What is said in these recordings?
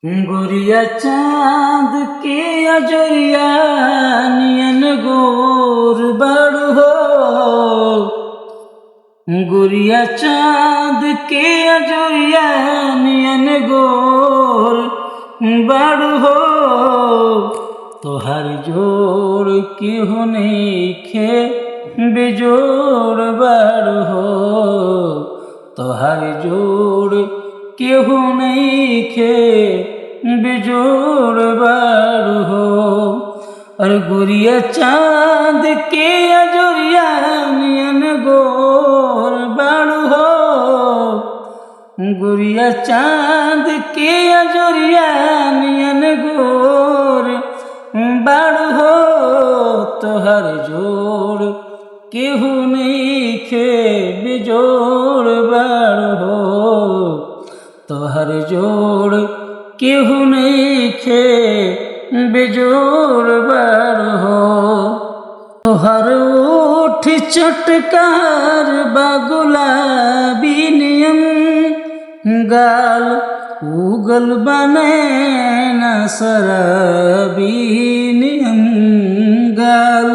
गोरिया चाँद के अजरिया नियन गोर बड़ हो। गोरिया चाँद के अजरिया नियन गोर बड़ हो। तोहर जोड़ केहू नइखे बेजोड़ बड़ हो। तोहर जोड़ केहू नइखे बेजोड़ बड़ हो। और गोरिया चाँद के अजोरिया नियन गोर बड़ हो। गोरिया चाँद के अजोरिया नियन गोर बड़ हो। तोहर जोड़ केहू नइखे बेजोड़ बड़ हो। तोहर जोड़ केहू नइखे बेजोड़ बड़ हो। तोहर ओठ चटकार बा गुलाबी नियन गाल उगल बनैना शराबी नियन गाल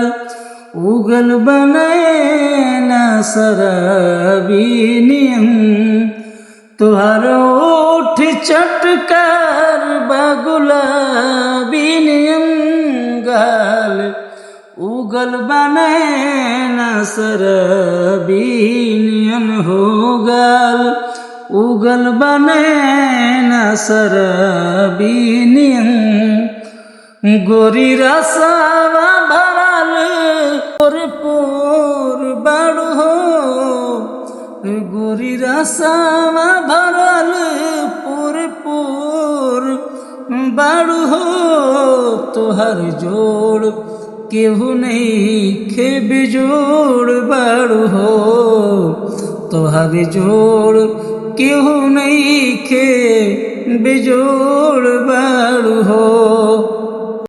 उगल बनैना शराबी नियन। तुहार ओठ चटकार बा गुलाबी नियन गाल उगल बनैना शराबी नियन हो। गाल उगल बनैना शराबी नियन। गोरी रसावा भरल पोर पोर बड़ हो। गोरी रसावा भरल पोर पोर बड़ हो। तोहर जोड़ केहू नइखे बेजोड़ बड़ हो। तोहर जोड़ केहू नइखे बेजोड़ बड़ हो।